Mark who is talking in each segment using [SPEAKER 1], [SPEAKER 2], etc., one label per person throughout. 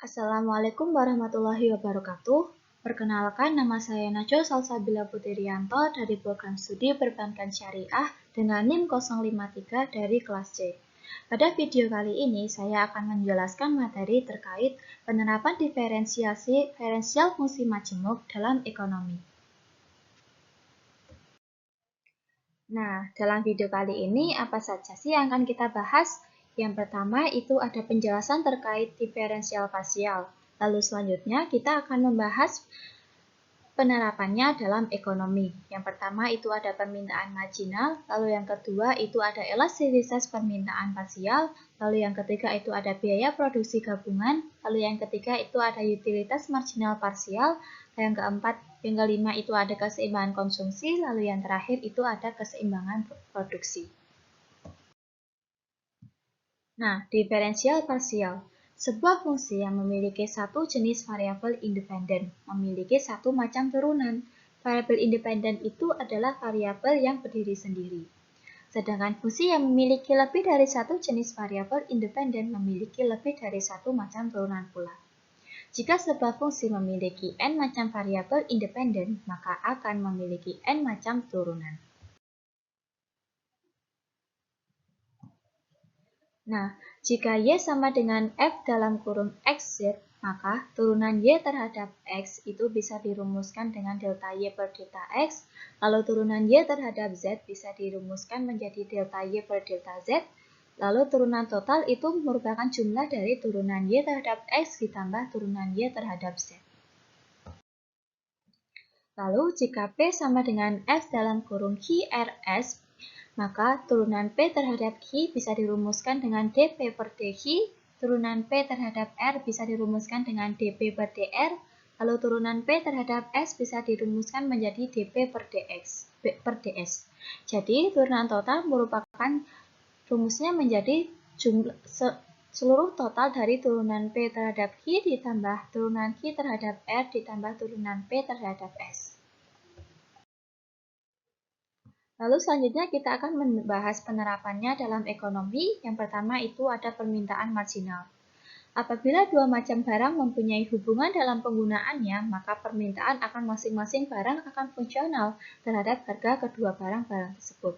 [SPEAKER 1] Assalamualaikum warahmatullahi wabarakatuh. Perkenalkan, nama saya Najwa Salsabila Putriyanto dari Program Studi Perbankan Syariah dengan NIM 053 dari kelas C. Pada video kali ini, saya akan menjelaskan materi terkait penerapan diferensial fungsi majemuk dalam ekonomi. Nah, dalam video kali ini apa saja sih yang akan kita bahas? Yang pertama itu ada penjelasan terkait diferensial parsial. Lalu selanjutnya kita akan membahas penerapannya dalam ekonomi. Yang pertama itu ada permintaan marginal, lalu yang kedua itu ada elastisitas permintaan parsial, lalu yang ketiga itu ada biaya produksi gabungan, lalu yang ketiga itu ada utilitas marginal parsial, yang keempat, yang kelima itu ada keseimbangan konsumsi, lalu yang terakhir itu ada keseimbangan produksi. Nah, diferensial parsial. Sebuah fungsi yang memiliki satu jenis variabel independen, memiliki satu macam turunan. Variabel independen itu adalah variabel yang berdiri sendiri. Sedangkan fungsi yang memiliki lebih dari satu jenis variabel independen memiliki lebih dari satu macam turunan pula. Jika sebuah fungsi memiliki n macam variabel independen, maka akan memiliki n macam turunan. Nah, jika Y sama dengan F dalam kurung XZ, maka turunan Y terhadap X itu bisa dirumuskan dengan delta Y per delta X, lalu turunan Y terhadap Z bisa dirumuskan menjadi delta Y per delta Z, lalu turunan total itu merupakan jumlah dari turunan Y terhadap X ditambah turunan Y terhadap Z. Lalu jika P sama dengan F dalam kurung QRS, maka turunan P terhadap Q bisa dirumuskan dengan dP per dQ, turunan P terhadap R bisa dirumuskan dengan dP per dR, lalu turunan P terhadap S bisa dirumuskan menjadi dP per ds. Jadi turunan total merupakan rumusnya menjadi seluruh total dari turunan P terhadap Q ditambah turunan Q terhadap R ditambah turunan P terhadap S. Lalu selanjutnya kita akan membahas penerapannya dalam ekonomi. Yang pertama itu ada permintaan marginal. Apabila dua macam barang mempunyai hubungan dalam penggunaannya, maka permintaan akan masing-masing barang akan fungsional terhadap harga kedua barang-barang tersebut.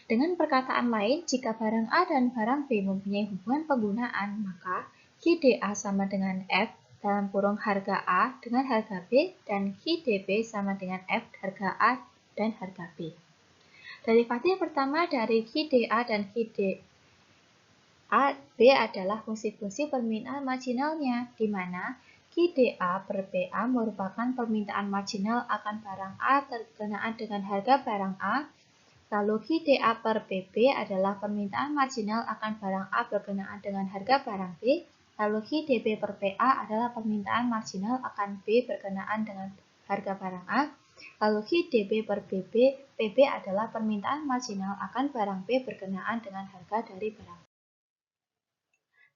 [SPEAKER 1] Dengan perkataan lain, jika barang A dan barang B mempunyai hubungan penggunaan, maka QDA sama dengan F dalam kurung harga A dengan harga B, dan QDB sama dengan F harga A dan harga B. Derivatif pertama dari QDA dan QDA B adalah fungsi-fungsi permintaan marginalnya, di mana QDA per PA merupakan permintaan marginal akan barang A berkenaan dengan harga barang A, lalu QDA per PB adalah permintaan marginal akan barang A berkenaan dengan harga barang B, lalu QDB per PA adalah permintaan marginal akan B berkenaan dengan harga barang A, lalu QDB per PB adalah permintaan marginal akan barang B berkenaan dengan harga dari barang B.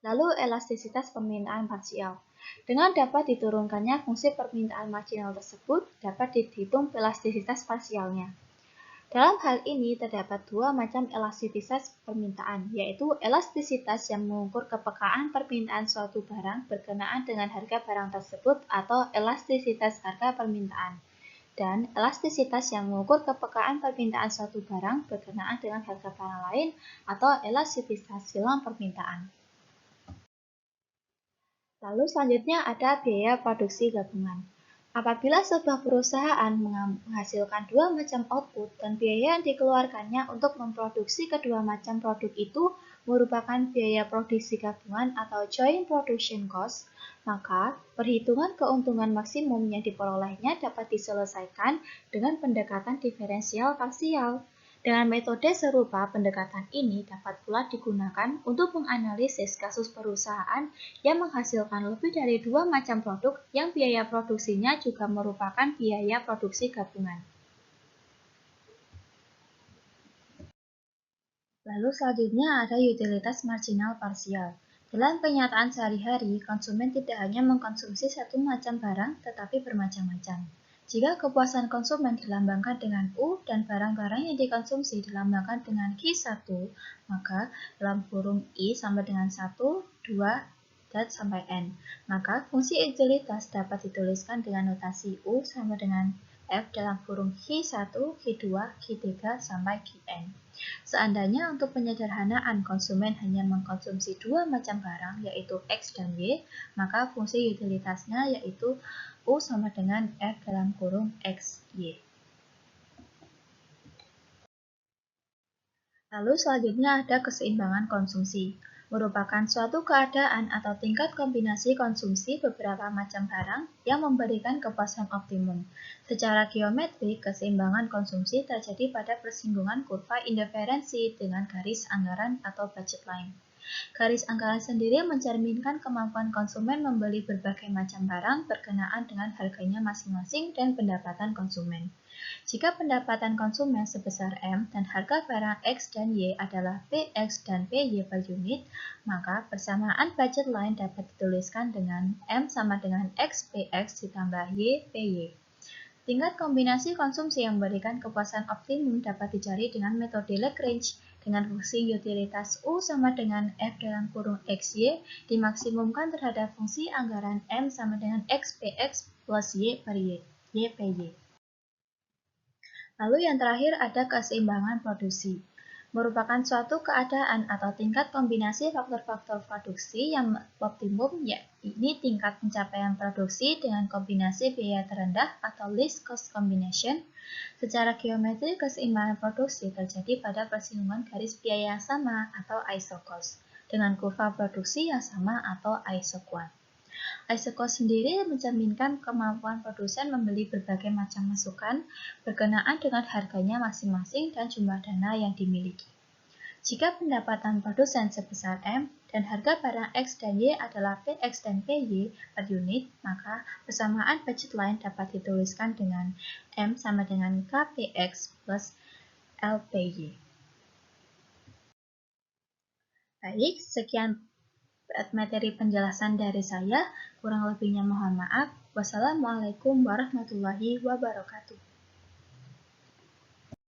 [SPEAKER 1] Lalu elastisitas permintaan parsial. Dengan dapat diturunkannya fungsi permintaan marginal tersebut, dapat dihitung elastisitas parsialnya. Dalam hal ini terdapat dua macam elastisitas permintaan, yaitu elastisitas yang mengukur kepekaan permintaan suatu barang berkenaan dengan harga barang tersebut atau elastisitas harga permintaan, dan elastisitas yang mengukur kepekaan permintaan suatu barang berkenaan dengan harga barang lain atau elastisitas silang permintaan. Lalu selanjutnya ada biaya produksi gabungan. Apabila sebuah perusahaan menghasilkan dua macam output dan biaya yang dikeluarkannya untuk memproduksi kedua macam produk itu merupakan biaya produksi gabungan atau joint production cost, maka perhitungan keuntungan maksimum yang diperolehnya dapat diselesaikan dengan pendekatan diferensial parsial. Dengan metode serupa, pendekatan ini dapat pula digunakan untuk menganalisis kasus perusahaan yang menghasilkan lebih dari dua macam produk yang biaya produksinya juga merupakan biaya produksi gabungan. Lalu selanjutnya ada utilitas marginal parsial. Dalam kenyataan sehari-hari, konsumen tidak hanya mengkonsumsi satu macam barang, tetapi bermacam-macam. Jika kepuasan konsumen dilambangkan dengan U dan barang-barang yang dikonsumsi dilambangkan dengan Q1, maka dalam kurung I sama dengan 1, 2, sampai N. Maka fungsi utilitas dapat dituliskan dengan notasi U sama dengan F dalam kurung Q1, Q2, Q3, sampai Qn. Seandainya untuk penyederhanaan konsumen hanya mengkonsumsi dua macam barang, yaitu X dan Y, maka fungsi utilitasnya yaitu U sama dengan F dalam kurung X, Y. Lalu selanjutnya ada keseimbangan konsumsi, merupakan suatu keadaan atau tingkat kombinasi konsumsi beberapa macam barang yang memberikan kepuasan optimum. Secara geometrik, keseimbangan konsumsi terjadi pada persinggungan kurva indiferensi dengan garis anggaran atau budget line. Garis anggaran sendiri mencerminkan kemampuan konsumen membeli berbagai macam barang berkenaan dengan harganya masing-masing dan pendapatan konsumen. Jika pendapatan konsumen sebesar M dan harga barang X dan Y adalah PX dan PY per unit, maka persamaan budget line dapat dituliskan dengan M sama dengan XPX ditambah Y PY. Tingkat kombinasi konsumsi yang memberikan kepuasan optimum dapat dicari dengan metode Lagrange dengan fungsi utilitas U sama dengan F dalam kurung XY dimaksimumkan terhadap fungsi anggaran M sama dengan XPX plus Y per Y PY. Lalu yang terakhir ada keseimbangan produksi, merupakan suatu keadaan atau tingkat kombinasi faktor-faktor produksi yang optimum, yakni tingkat pencapaian produksi dengan kombinasi biaya terendah atau least cost combination. Secara geometri, keseimbangan produksi terjadi pada persinggungan garis biaya yang sama atau isocost dengan kurva produksi yang sama atau isoquant. Isocost sendiri mencerminkan kemampuan produsen membeli berbagai macam masukan berkenaan dengan harganya masing-masing dan jumlah dana yang dimiliki. Jika pendapatan produsen sebesar M dan harga barang X dan Y adalah PX dan PY per unit, maka persamaan budget line dapat dituliskan dengan M sama dengan KPX plus LPY. Baik, sekian materi penjelasan dari saya, kurang lebihnya mohon maaf. Wassalamualaikum warahmatullahi wabarakatuh.